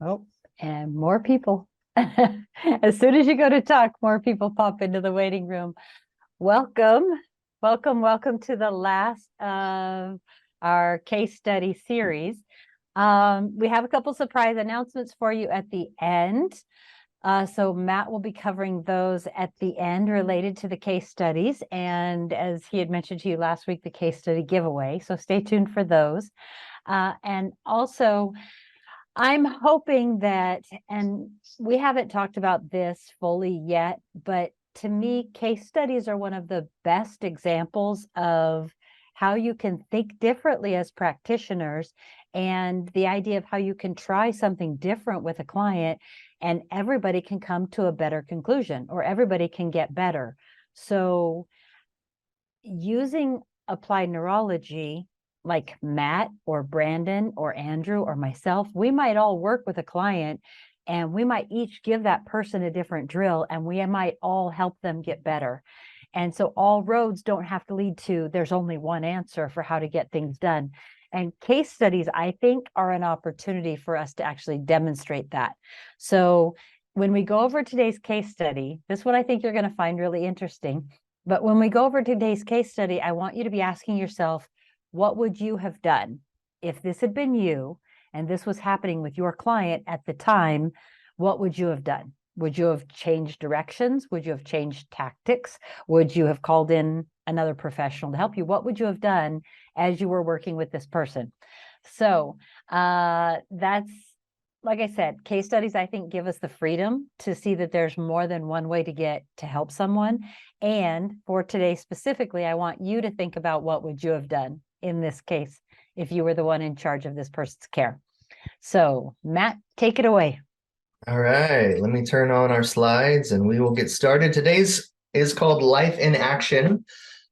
Oh, and more people. As soon as you go to talk, more people pop into the waiting room. Welcome, welcome to the last of our case study series. We have a couple surprise announcements for you at the end. So Matt will be covering those at the end related to the case studies. And as he had mentioned to you last week, the case study giveaway. So stay tuned for those. And also, I'm hoping that, and we haven't talked about this fully yet, but to me, case studies are one of the best examples of how you can think differently as practitioners, and the idea of how you can try something different with a client and everybody can come to a better conclusion, or everybody can get better. So using applied neurology, like Matt or Brandon or Andrew or myself, we might all work with a client and we might each give that person a different drill and we might all help them get better. And so all roads don't have to lead to there's only one answer for how to get things done. And case studies, I think, are an opportunity for us to actually demonstrate that. So when we go over today's case study, this is what I think you're going to find really interesting. But when we go over today's case study, I want you to be asking yourself, what would you have done if this had been you and this was happening with your client at the time? What would you have done? Would you have changed directions? Would you have changed tactics? Would you have called in another professional to help you? What would you have done as you were working with this person? So that's, like I said, case studies, I think, give us the freedom to see that there's more than one way to get to help someone. And for today specifically, I want you to think about what would you have done in this case if you were the one in charge of this person's care. So Matt, take it away. All right, let me turn on our slides and we will get started. Today's is called Life in Action.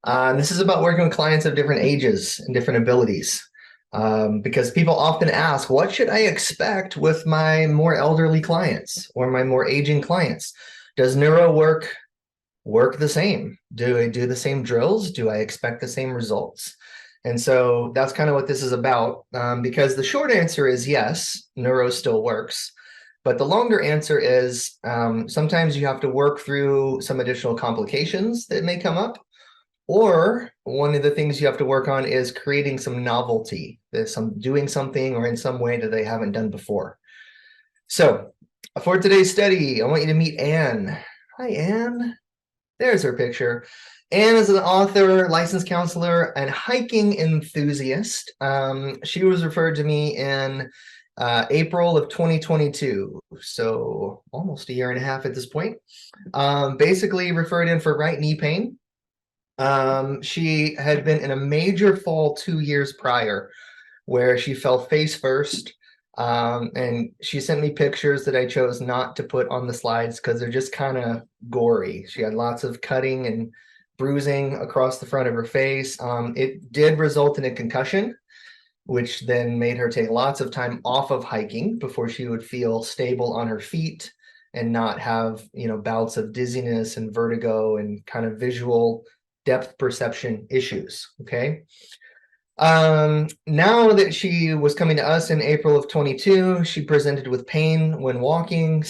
This is about working with clients of different ages and different abilities. Because people often ask, what should I expect with my more elderly clients or my more aging clients? Does neuro work the same? Do I do the same drills? Do I expect the same results? And so that's kind of what this is about, because the short answer is yes, neuro still works. But the longer answer is sometimes you have to work through some additional complications that may come up. Or one of the things you have to work on is creating some novelty, doing something or in some way that they haven't done before. So for today's study, I want you to meet Anne. Hi, Anne. There's her picture. Anne is an author, licensed counselor, and hiking enthusiast. She was referred to me in April of 2022, so almost a year and a half at this point. Basically referred in for right knee pain. She had been in a major fall 2 years prior where she fell face first. And she sent me pictures that I chose not to put on the slides because they're just kind of gory. She had lots of cutting and bruising across the front of her face. It did result in a concussion, which then made her take lots of time off of hiking before she would feel stable on her feet and not have, bouts of dizziness and vertigo and kind of visual depth perception issues. Okay. Now that she was coming to us in April of 22, she presented with pain when walking,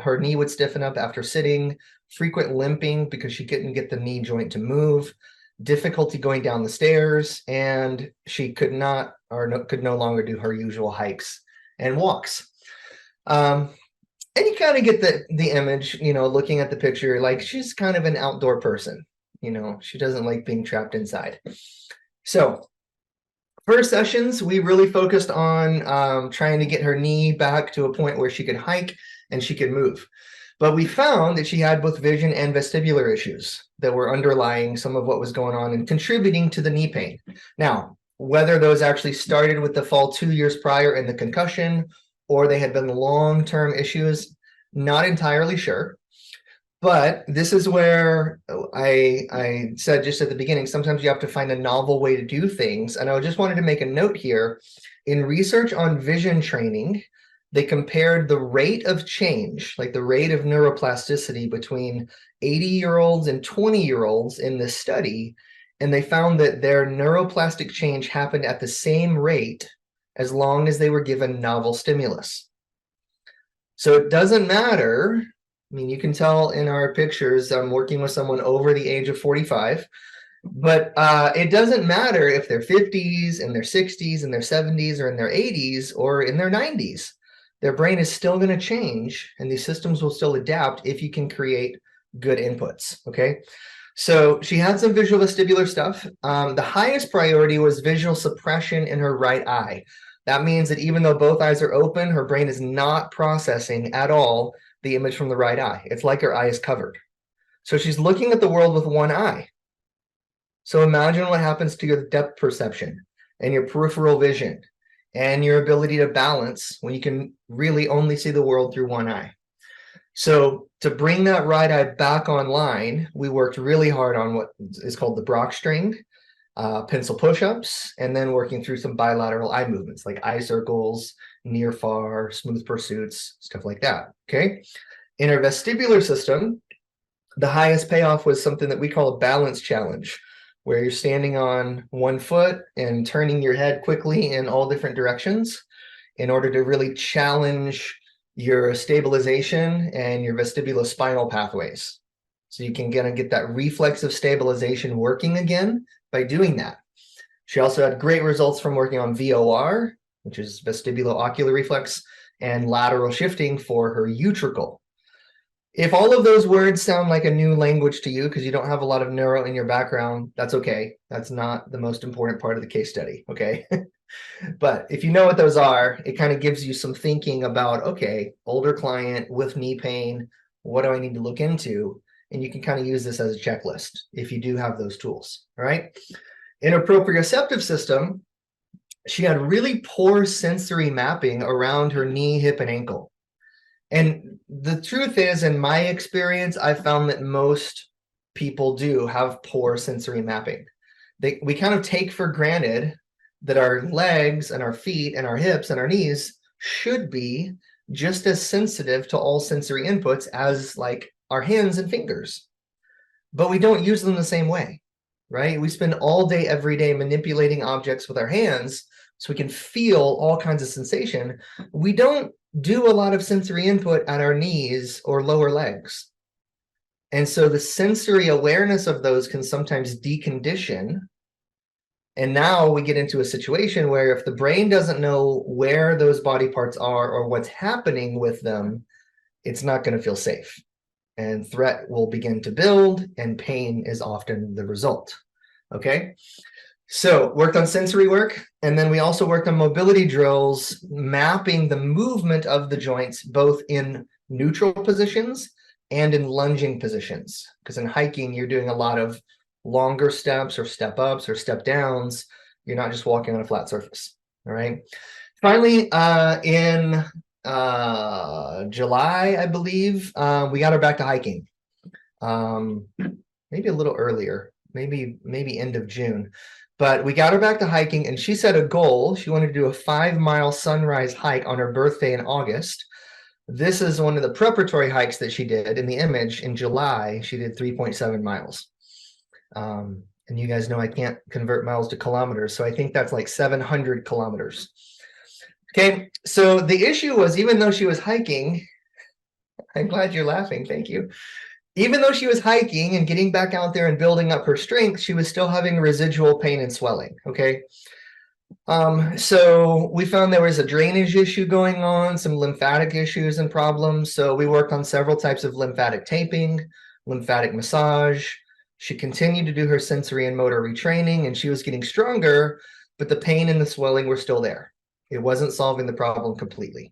her knee would stiffen up after sitting, frequent limping because she couldn't get the knee joint to move, difficulty going down the stairs, and she could no longer do her usual hikes and walks. And you kind of get the image, looking at the picture, like she's kind of an outdoor person. She doesn't like being trapped inside. So first sessions, we really focused on trying to get her knee back to a point where she could hike and she could move. But we found that she had both vision and vestibular issues that were underlying some of what was going on and contributing to the knee pain. Now, whether those actually started with the fall 2 years prior and the concussion, or they had been long-term issues, not entirely sure. But this is where I said just at the beginning, sometimes you have to find a novel way to do things. And I just wanted to make a note here. In research on vision training, they compared the rate of change, like the rate of neuroplasticity between 80-year-olds and 20-year-olds in this study. And they found that their neuroplastic change happened at the same rate as long as they were given novel stimulus. So it doesn't matter. I mean, you can tell in our pictures, I'm working with someone over the age of 45, but it doesn't matter if they're 50s, in their 60s, in their 70s, or in their 80s, or in their 90s. Their brain is still going to change, and these systems will still adapt if you can create good inputs, okay? So she had some visual vestibular stuff. The highest priority was visual suppression in her right eye. That means that even though both eyes are open, her brain is not processing at all the image from the right eye. It's like her eye is covered. So she's looking at the world with one eye. So imagine what happens to your depth perception and your peripheral vision and your ability to balance when you can really only see the world through one eye. So to bring that right eye back online, we worked really hard on what is called the Brock string, pencil push-ups, and then working through some bilateral eye movements like eye circles, near far, smooth pursuits, stuff like that, okay? In our vestibular system, the highest payoff was something that we call a balance challenge, where you're standing on one foot and turning your head quickly in all different directions in order to really challenge your stabilization and your vestibulospinal pathways. So you can get that reflexive stabilization working again by doing that. She also had great results from working on VOR, which is vestibulo-ocular reflex, and lateral shifting for her utricle. If all of those words sound like a new language to you because you don't have a lot of neuro in your background, that's okay. That's not the most important part of the case study, okay? But if you know what those are, it kind of gives you some thinking about, okay, older client with knee pain, what do I need to look into? And you can kind of use this as a checklist if you do have those tools, all right? In her proprioceptive system, she had really poor sensory mapping around her knee, hip, and ankle. And the truth is, in my experience, I found that most people do have poor sensory mapping. We kind of take for granted that our legs and our feet and our hips and our knees should be just as sensitive to all sensory inputs as like our hands and fingers. But we don't use them the same way, right? We spend all day, every day manipulating objects with our hands so we can feel all kinds of sensation. We don't do a lot of sensory input at our knees or lower legs. And so the sensory awareness of those can sometimes decondition. And now we get into a situation where if the brain doesn't know where those body parts are or what's happening with them, it's not going to feel safe. And threat will begin to build, and pain is often the result. Okay? So worked on sensory work, and then we also worked on mobility drills, mapping the movement of the joints, both in neutral positions and in lunging positions. Because in hiking, you're doing a lot of longer steps or step ups or step downs. You're not just walking on a flat surface, all right? Finally, in July, I believe, we got her back to hiking. Maybe a little earlier, maybe end of June. But we got her back to hiking, and she set a goal. She wanted to do a 5-mile sunrise hike on her birthday in August. This is one of the preparatory hikes that she did. In the image in July, she did 3.7 miles. And you guys know I can't convert miles to kilometers, so I think that's like 700 kilometers. Okay, so the issue was, even though she was hiking, I'm glad you're laughing, thank you. Even though she was hiking and getting back out there and building up her strength, she was still having residual pain and swelling, okay? So we found there was a drainage issue going on, some lymphatic issues and problems. So we worked on several types of lymphatic taping, lymphatic massage. She continued to do her sensory and motor retraining, and she was getting stronger, but the pain and the swelling were still there. It wasn't solving the problem completely.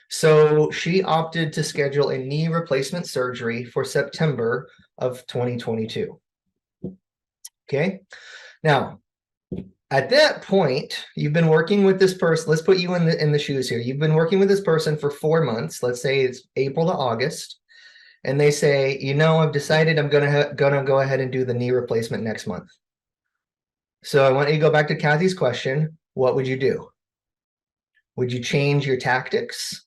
So she opted to schedule a knee replacement surgery for September of 2022. Okay. Now, at that point, you've been working with this person. Let's put you in the shoes here. You've been working with this person for 4 months. Let's say it's April to August. And they say, you know, I've decided I'm gonna go ahead and do the knee replacement next month. So I want you to go back to Kathy's question. What would you do? Would you change your tactics?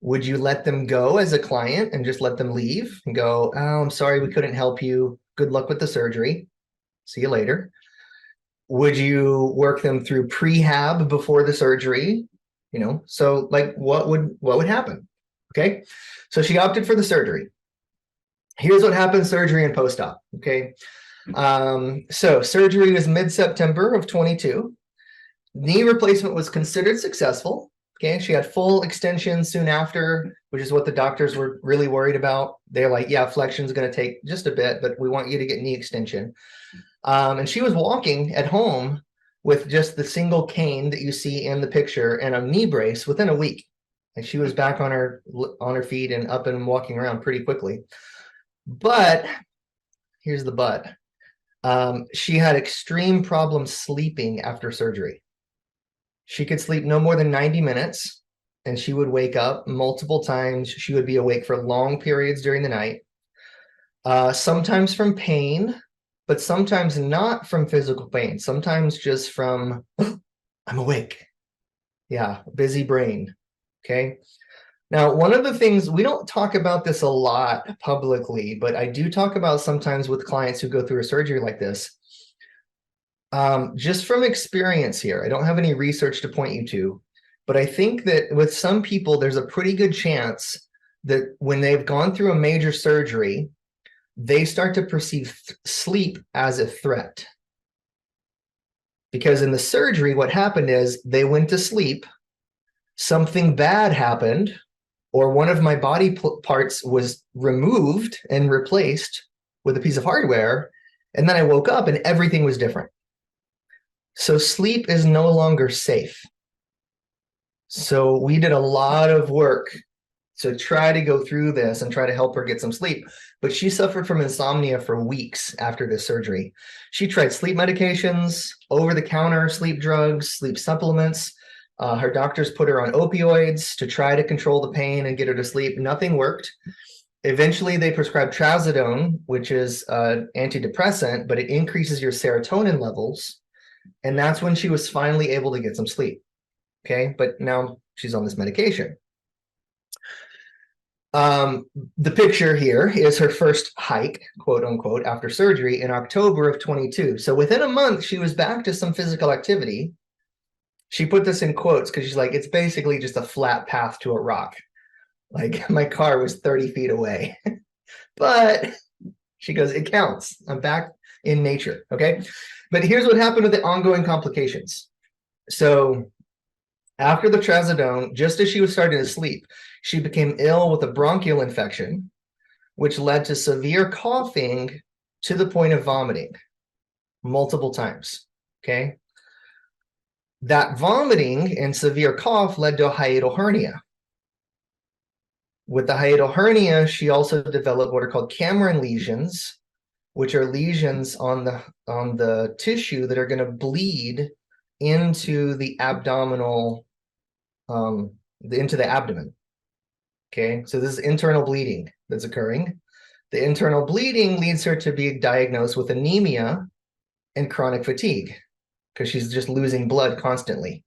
Would you let them go as a client and just let them leave and go, oh, I'm sorry, we couldn't help you. Good luck with the surgery. See you later. Would you work them through prehab before the surgery? You know, so like what would happen? Okay, so she opted for the surgery. Here's what happened: surgery and post-op. Okay, so surgery was mid-September of 22. Knee replacement was considered successful. Okay, she had full extension soon after, which is what the doctors were really worried about. They're like, yeah, flexion is going to take just a bit, but we want you to get knee extension. And she was walking at home with just the single cane that you see in the picture and a knee brace within a week. And she was back on her feet and up and walking around pretty quickly. But here's the but. She had extreme problems sleeping after surgery. She could sleep no more than 90 minutes, and she would wake up multiple times. She would be awake for long periods during the night, sometimes from pain, but sometimes not from physical pain, sometimes just from, I'm awake. Yeah, busy brain. Okay. Now, one of the things, we don't talk about this a lot publicly, but I do talk about sometimes with clients who go through a surgery like this. Just from experience here, I don't have any research to point you to, but I think that with some people, there's a pretty good chance that when they've gone through a major surgery, they start to perceive sleep as a threat. Because in the surgery, what happened is they went to sleep, something bad happened, or one of my body parts was removed and replaced with a piece of hardware, and then I woke up and everything was different. So sleep is no longer safe. So we did a lot of work to try to go through this and try to help her get some sleep. But she suffered from insomnia for weeks after this surgery. She tried sleep medications, over-the-counter sleep drugs, sleep supplements. Her doctors put her on opioids to try to control the pain and get her to sleep. Nothing worked. Eventually, they prescribed trazodone, which is an antidepressant, but it increases your serotonin levels. And that's when she was finally able to get some sleep. Okay, but now she's on this medication. The picture here is her first hike, quote unquote, after surgery in October of 22. So within a month, she was back to some physical activity. She put this in quotes because she's like, it's basically just a flat path to a rock. Like my car was 30 feet away. But she goes, it counts. I'm back in nature. Okay. But here's what happened with the ongoing complications. So after the trazodone, just as she was starting to sleep, she became ill with a bronchial infection, which led to severe coughing to the point of vomiting multiple times. Okay. That vomiting and severe cough led to a hiatal hernia. With the hiatal hernia, she also developed what are called Cameron lesions, which are lesions on the tissue that are going to bleed into the abdominal, into the abdomen. Okay, so this is internal bleeding that's occurring. The internal bleeding leads her to be diagnosed with anemia and chronic fatigue because she's just losing blood constantly.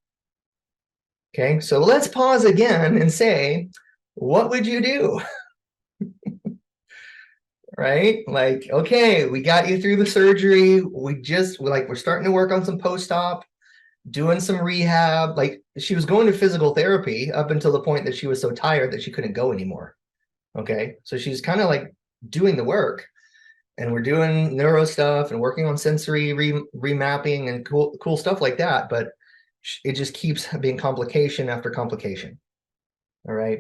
Okay, so let's pause again and say, what would you do? Right? Like, okay, we got you through the surgery. We're starting to work on some post-op, doing some rehab. Like she was going to physical therapy up until the point that she was so tired that she couldn't go anymore. Okay, so she's kind of like doing the work, and we're doing neuro stuff and working on sensory remapping and cool stuff like that. But it just keeps being complication after complication. All right.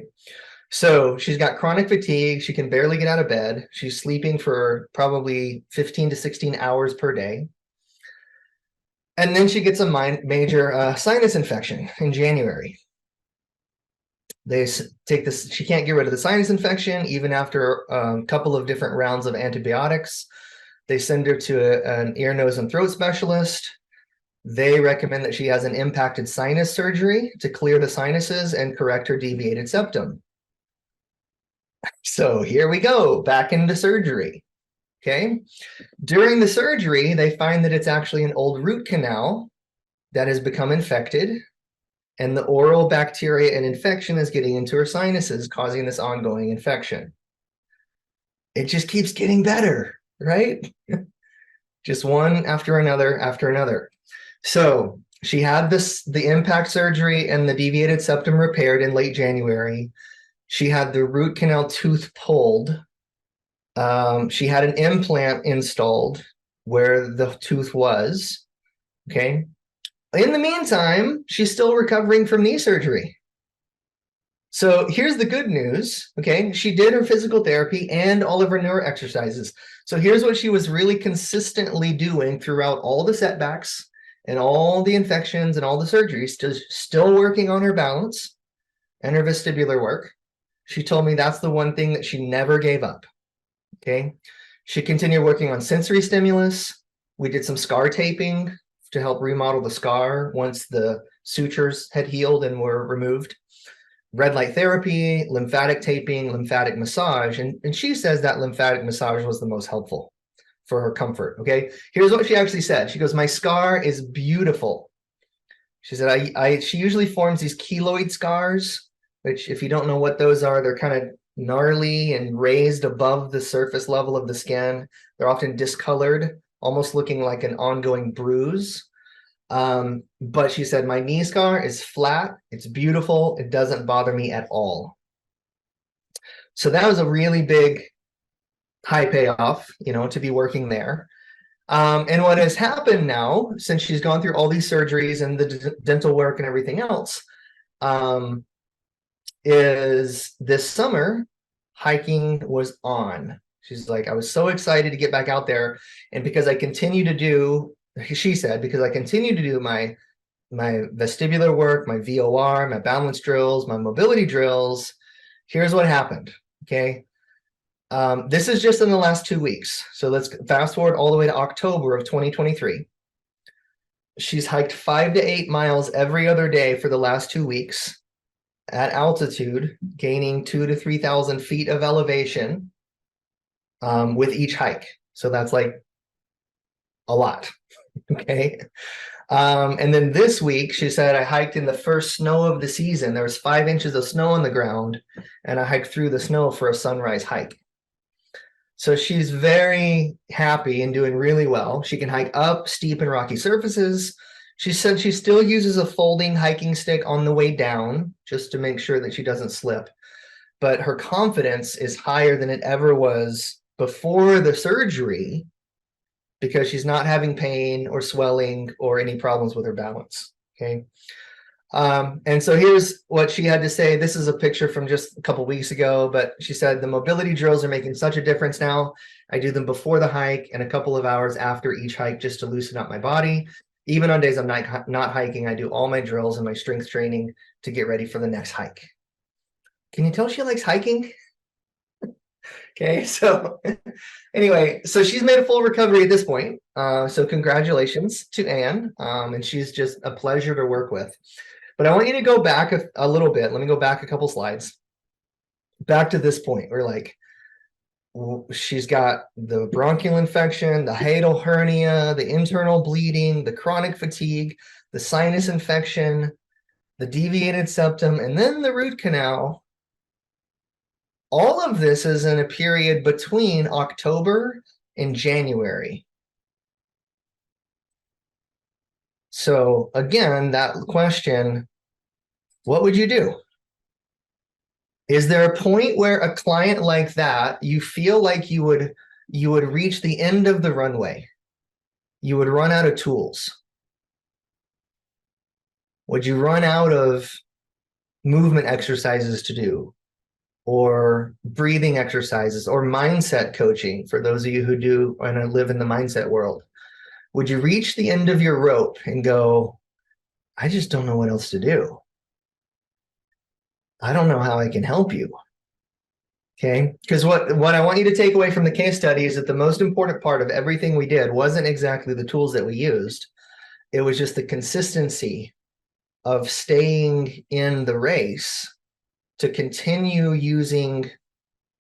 So she's got chronic fatigue. She can barely get out of bed. She's sleeping for probably 15 to 16 hours per day. And then she gets a major sinus infection in January. They take this, she can't get rid of the sinus infection even after a couple of different rounds of antibiotics. They send her to an ear, nose, and throat specialist. They recommend that she has an impacted sinus surgery to clear the sinuses and correct her deviated septum. So here we go, back into surgery. Okay. During the surgery, they find that it's actually an old root canal that has become infected, and the oral bacteria and infection is getting into her sinuses, causing this ongoing infection. It just keeps getting better, right? Just one after another after another. So she had the impact surgery and the deviated septum repaired in late January. She had the root canal tooth pulled. She had an implant installed where the tooth was. Okay. In the meantime, she's still recovering from knee surgery. So here's the good news. Okay. She did her physical therapy and all of her neuro exercises. So here's what she was really consistently doing throughout all the setbacks and all the infections and all the surgeries, still working on her balance and her vestibular work. She told me that's the one thing that she never gave up. Okay. She continued working on sensory stimulus. We did some scar taping to help remodel the scar once the sutures had healed and were removed. Red light therapy, lymphatic taping, lymphatic massage. And she says that lymphatic massage was the most helpful for her comfort. Okay. Here's what she actually said. She goes, my scar is beautiful. She said, she usually forms these keloid scars, which if you don't know what those are, they're kind of gnarly and raised above the surface level of the skin. They're often discolored, almost looking like an ongoing bruise. But she said, my knee scar is flat. It's beautiful. It doesn't bother me at all. So that was a really big high payoff, to be working there. And what has happened now, since she's gone through all these surgeries and the dental work and everything else, is this summer, hiking was on. She's like, I was so excited to get back out there. And because I continue to do, she said, because I continue to do my vestibular work, my VOR, my balance drills, my mobility drills, here's what happened. Okay. This is just in the last 2 weeks. So let's fast forward all the way to October of 2023. She's hiked 5 to 8 miles every other day for the last 2 weeks at altitude, gaining 2,000 to 3,000 feet of elevation with each hike. So that's like a lot. Okay. And then this week, she said, I hiked in the first snow of the season. There was 5 inches of snow on the ground, and I hiked through the snow for a sunrise hike. So she's very happy and doing really well. She can hike up steep and rocky surfaces. She said she still uses a folding hiking stick on the way down just to make sure that she doesn't slip. But her confidence is higher than it ever was before the surgery because she's not having pain or swelling or any problems with her balance. Okay. And so here's what she had to say. This is a picture from just a couple weeks ago, but she said, the mobility drills are making such a difference now. I do them before the hike and a couple of hours after each hike just to loosen up my body. Even on days I'm not hiking, I do all my drills and my strength training to get ready for the next hike. Can you tell she likes hiking? Okay, so anyway, so she's made a full recovery at this point. So congratulations to Anne, and she's just a pleasure to work with. But I want you to go back a little bit. Let me go back a couple slides. Back to this point. We're like, she's got the bronchial infection, the hiatal hernia, the internal bleeding, the chronic fatigue, the sinus infection, the deviated septum, and then the root canal. All of this is in a period between October and January. So again, that question, what would you do? Is there a point where a client like that, you feel like you would reach the end of the runway? You would run out of tools? Would you run out of movement exercises to do? Or breathing exercises or mindset coaching for those of you who do and live in the mindset world? Would you reach the end of your rope and go, I just don't know what else to do. I don't know how I can help you. Okay, because what I want you to take away from the case study is that the most important part of everything we did wasn't exactly the tools that we used. It was just the consistency of staying in the race to continue using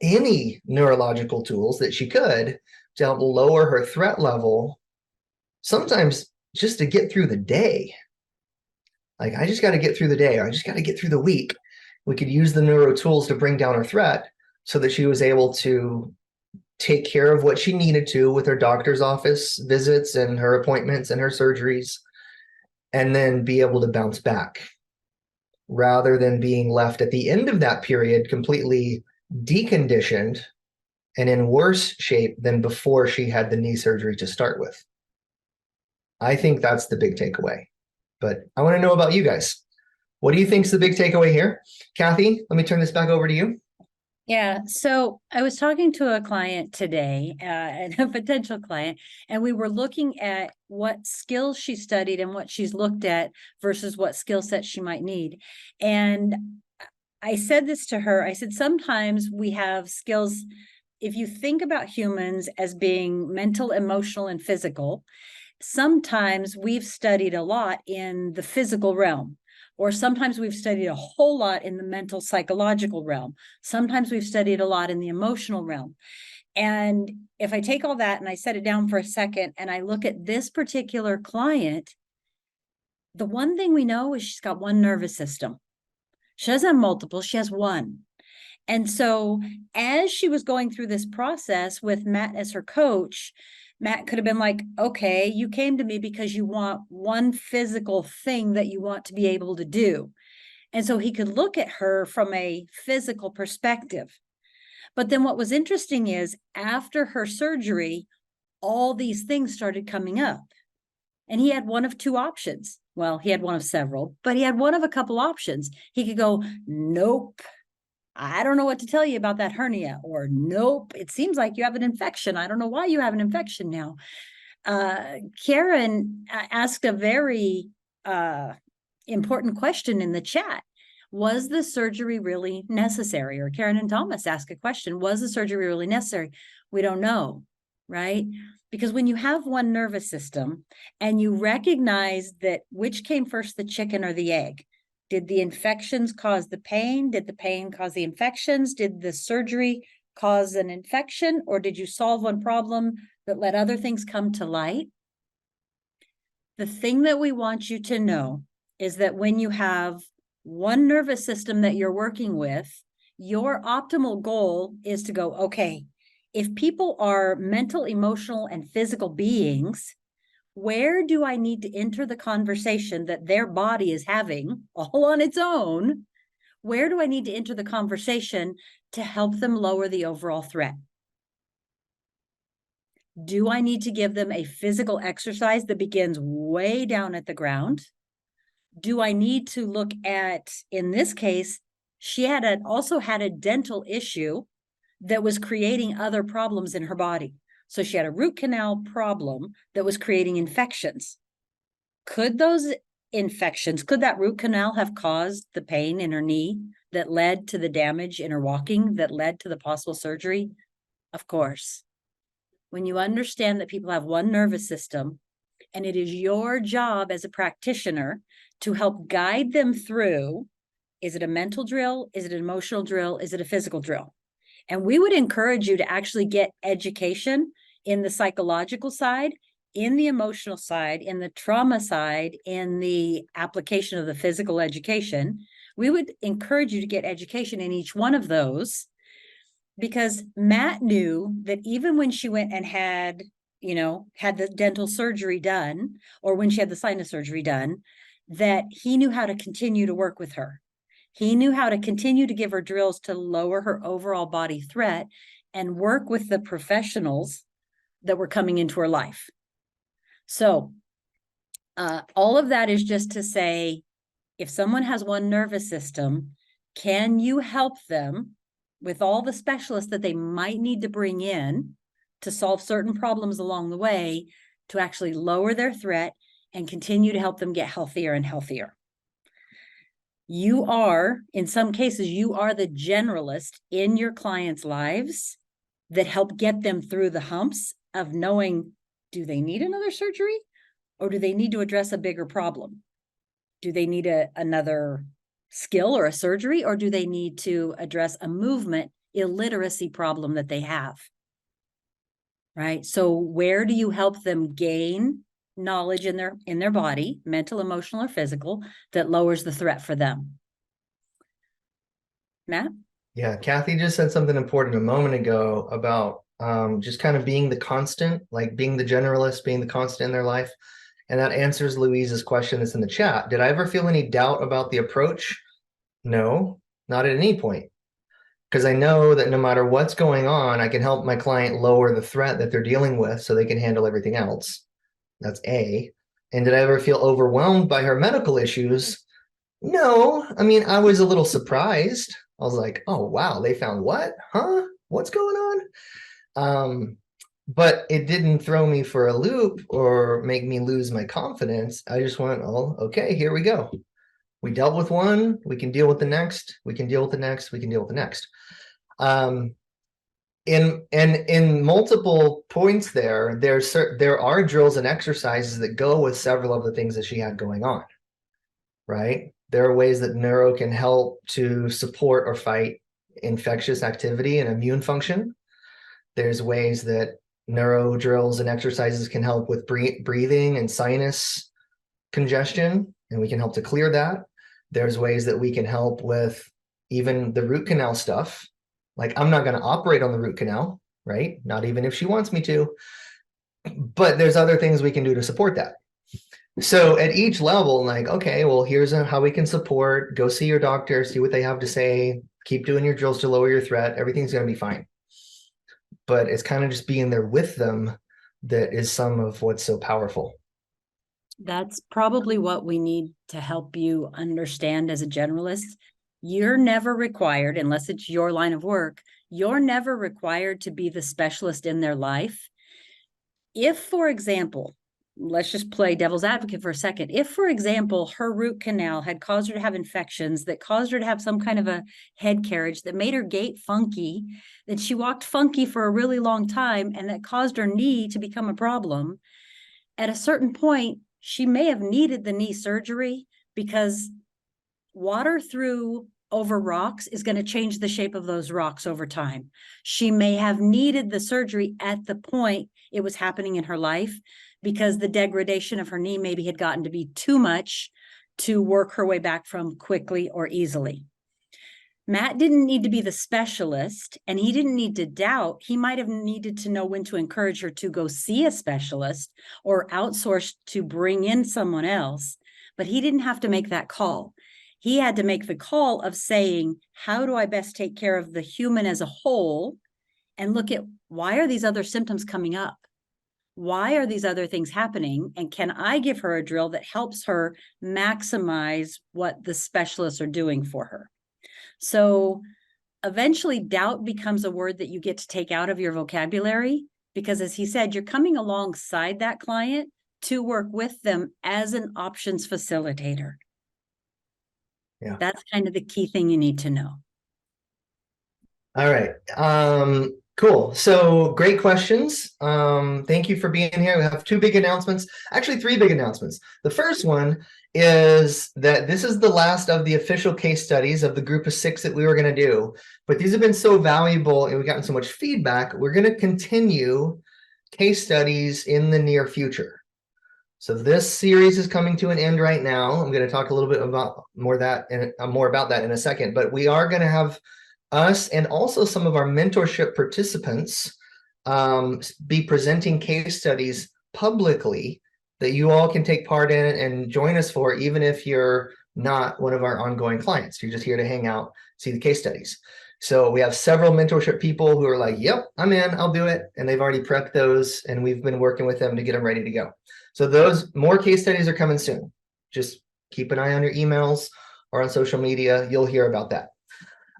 any neurological tools that she could to help lower her threat level, sometimes just to get through the day. Like, I just got to get through the day, or I just got to get through the week. We could use the neuro tools to bring down her threat so that she was able to take care of what she needed to with her doctor's office visits and her appointments and her surgeries, and then be able to bounce back. rather than being left at the end of that period completely deconditioned and in worse shape than before she had the knee surgery to start with. I think that's the big takeaway. But I want to know about you guys. What do you think is the big takeaway here? Kathy, let me turn this back over to you. Yeah, so I was talking to a client today, and a potential client, and we were looking at what skills she studied and what she's looked at versus what skill sets she might need. And I said this to her. I said, sometimes we have skills. If you think about humans as being mental, emotional, and physical, sometimes we've studied a lot in the physical realm, or sometimes we've studied a whole lot in the mental psychological realm. Sometimes we've studied a lot in the emotional realm. And if I take all that and I set it down for a second and I look at this particular client, the one thing we know is she's got one nervous system. She doesn't have multiple, she has one. And so as she was going through this process with Matt as her coach, Matt could have been like, okay, you came to me because you want one physical thing that you want to be able to do. And so he could look at her from a physical perspective. But then what was interesting is after her surgery, all these things started coming up. And he had one of two options. Well, he had one of several, but he had one of a couple options. He could go, nope, I don't know what to tell you about that hernia, or nope, it seems like you have an infection. I don't know why you have an infection now. Karen asked a very important question in the chat. Was the surgery really necessary? Or Karen and Thomas asked a question. Was the surgery really necessary? We don't know, right? Because when you have one nervous system and you recognize that which came first, the chicken or the egg, did the infections cause the pain? Did the pain cause the infections? Did the surgery cause an infection? Or did you solve one problem that let other things come to light? The thing that we want you to know is that when you have one nervous system that you're working with, your optimal goal is to go, okay, if people are mental, emotional, and physical beings, where do I need to enter the conversation that their body is having all on its own? Where do I need to enter the conversation to help them lower the overall threat? Do I need to give them a physical exercise that begins way down at the ground? Do I need to look at, in this case, she also had a dental issue that was creating other problems in her body. So she had a root canal problem that was creating infections. Could those infections, could that root canal have caused the pain in her knee that led to the damage in her walking, that led to the possible surgery? Of course. When you understand that people have one nervous system, and it is your job as a practitioner to help guide them through, is it a mental drill? Is it an emotional drill? Is it a physical drill? And we would encourage you to actually get education in the psychological side, in the emotional side, in the trauma side, in the application of the physical education. We would encourage you to get education in each one of those, because Matt knew that even when she went and had the dental surgery done, or when she had the sinus surgery done, that he knew how to continue to work with her. He knew how to continue to give her drills to lower her overall body threat and work with the professionals that were coming into her life. So all of that is just to say, if someone has one nervous system, can you help them with all the specialists that they might need to bring in to solve certain problems along the way, to actually lower their threat and continue to help them get healthier and healthier? You are, in some cases, you are the generalist in your clients' lives that help get them through the humps of knowing, do they need another surgery, or do they need to address a bigger problem? Do they need another skill or a surgery, or do they need to address a movement illiteracy problem that they have? Right? So where do you help them gain knowledge in their body, mental, emotional, or physical, that lowers the threat for them? Matt? Yeah, Kathy just said something important a moment ago about just kind of being the constant, like being the generalist, being the constant in their life. And that answers Louise's question that's in the chat. Did I ever feel any doubt about the approach? No, not at any point. Because I know that no matter what's going on, I can help my client lower the threat that they're dealing with so they can handle everything else. That's A. And did I ever feel overwhelmed by her medical issues? No. I mean, I was a little surprised. I was like, oh, wow, they found what? Huh? What's going on? But it didn't throw me for a loop or make me lose my confidence. I just went, oh, okay, here we go. We dealt with one, we can deal with the next, we can deal with the next, we can deal with the next. In multiple points there are drills and exercises that go with several of the things that she had going on, right? There are ways that neuro can help to support or fight infectious activity and immune function. There's ways that neuro drills and exercises can help with breathing and sinus congestion, and we can help to clear that. There's ways that we can help with even the root canal stuff. Like, I'm not going to operate on the root canal, right? Not even if she wants me to. But there's other things we can do to support that. So at each level, like, okay, well, here's how we can support. Go see your doctor, see what they have to say. Keep doing your drills to lower your threat. Everything's going to be fine. But it's kind of just being there with them that is some of what's so powerful. That's probably what we need to help you understand as a generalist. You're never required, unless it's your line of work, you're never required to be the specialist in their life. If, for example, let's just play devil's advocate for a second. If, for example, her root canal had caused her to have infections that caused her to have some kind of a head carriage that made her gait funky, that she walked funky for a really long time, and that caused her knee to become a problem, at a certain point, she may have needed the knee surgery because water through over rocks is going to change the shape of those rocks over time. She may have needed the surgery at the point it was happening in her life because the degradation of her knee maybe had gotten to be too much to work her way back from quickly or easily. Matt didn't need to be the specialist, and he didn't need to doubt. He might have needed to know when to encourage her to go see a specialist or outsource to bring in someone else, but he didn't have to make that call. He had to make the call of saying, how do I best take care of the human as a whole? And look at, why are these other symptoms coming up? Why are these other things happening? And can I give her a drill that helps her maximize what the specialists are doing for her? So eventually doubt becomes a word that you get to take out of your vocabulary, because as he said, you're coming alongside that client to work with them as an options facilitator. Yeah. That's kind of the key thing you need to know. All right. Cool. So great questions. Thank you for being here. We have two big announcements, actually three big announcements. The first one is that this is the last of the official case studies of the group of 6 that we were going to do, but these have been so valuable and we've gotten so much feedback. We're going to continue case studies in the near future. So this series is coming to an end right now. I'm going to talk a little bit about more about that in a second, but we are going to have us and also some of our mentorship participants be presenting case studies publicly that you all can take part in and join us for, even if you're not one of our ongoing clients. You're just here to hang out, see the case studies. So we have several mentorship people who are like, yep, I'm in, I'll do it. And they've already prepped those and we've been working with them to get them ready to go. So those more case studies are coming soon. Just keep an eye on your emails or on social media. You'll hear about that.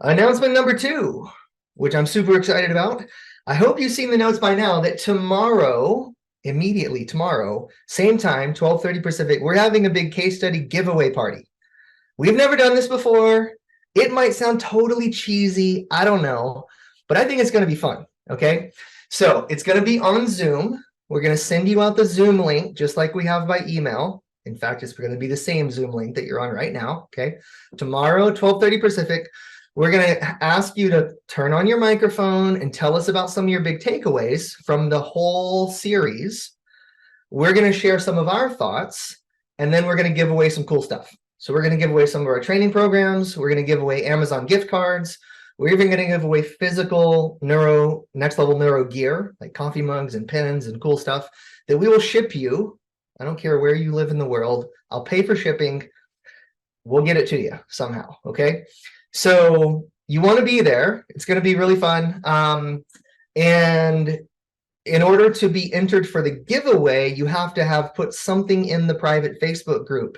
Announcement number 2, which I'm super excited about. I hope you've seen the notes by now that tomorrow, immediately tomorrow, same time, 12:30 Pacific, we're having a big case study giveaway party. We've never done this before. It might sound totally cheesy. I don't know, but I think it's going to be fun. Okay. So it's going to be on Zoom. We're going to send you out the Zoom link, just like we have by email. In fact, it's going to be the same Zoom link that you're on right now. Okay. Tomorrow, 12:30 Pacific, we're going to ask you to turn on your microphone and tell us about some of your big takeaways from the whole series. We're going to share some of our thoughts, and then we're going to give away some cool stuff. So we're going to give away some of our training programs. We're going to give away Amazon gift cards. We're even going to give away physical neuro, next level neuro gear, like coffee mugs and pens and cool stuff that we will ship you. I don't care where you live in the world. I'll pay for shipping. we'll get it to you somehow. Okay. So you want to be there. It's going to be really fun. And in order to be entered for the giveaway, you have to have put something in the private Facebook group.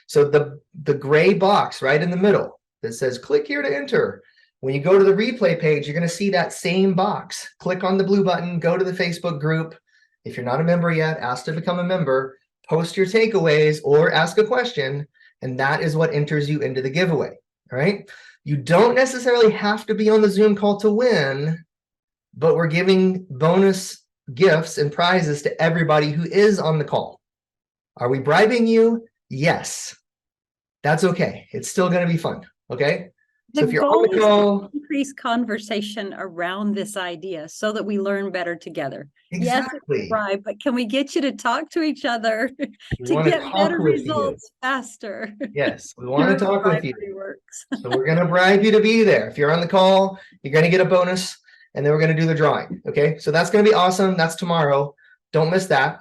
So the gray box right in the middle that says click here to enter. When you go to the replay page, you're going to see that same box. Click on the blue button, go to the Facebook group. If you're not a member yet, ask to become a member, post your takeaways or ask a question, and that is what enters you into the giveaway. All right. You don't necessarily have to be on the Zoom call to win, but we're giving bonus gifts and prizes to everybody who is on the call. Are we bribing you? Yes. That's okay. It's still going to be fun. Okay. So if you're on the call, to increase conversation around this idea so that we learn better together. exactly. Yes, right, but can we get you to talk to each other to want to get talk better with you. results faster? Yes, we want to talk with you. Works. So we're going to bribe you to be there. If you're on the call, you're going to get a bonus, and then we're going to do the drawing. Okay, so that's going to be awesome. That's tomorrow. Don't miss that.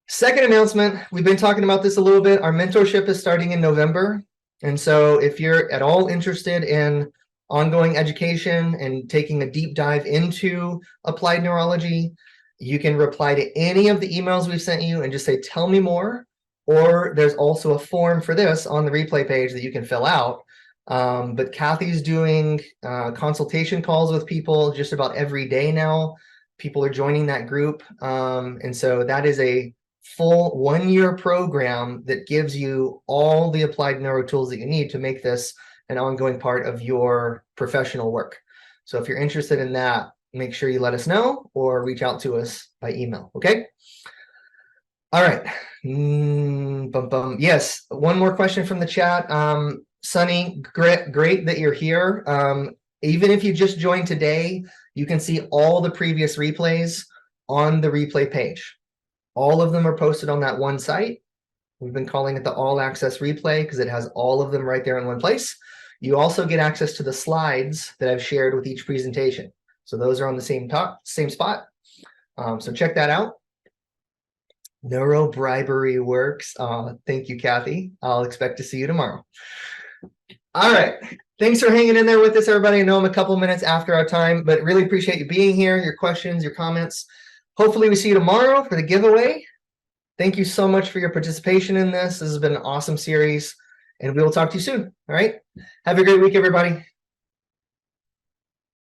Second announcement, we've been talking about this a little bit. Our mentorship is starting in November. And so if you're at all interested in ongoing education and taking a deep dive into applied neurology, you can reply to any of the emails we've sent you and just say, tell me more. Or there's also a form for this on the replay page that you can fill out. But Kathy's doing consultation calls with people just about every day now. People are joining that group. And so that is a full 1-year program that gives you all the applied neuro tools that you need to make this an ongoing part of your professional work. So if you're interested in that, make sure you let us know or reach out to us by email. Okay. All right. Yes. One more question from the chat. Sunny, great that you're here. Even if you just joined today, you can see all the previous replays on the replay page. All of them are posted on that one site. We've been calling it the All Access Replay because it has all of them right there in one place. You also get access to the slides that I've shared with each presentation. So those are on the same spot. So check that out. Neuro bribery works. Thank you, Kathy. I'll expect to see you tomorrow. All right. Thanks for hanging in there with us, everybody. I know I'm a couple minutes after our time, but really appreciate you being here, your questions, your comments. Hopefully we see you tomorrow for the giveaway. Thank you so much for your participation in this. This has been an awesome series, and we will talk to you soon. All right. Have a great week, everybody.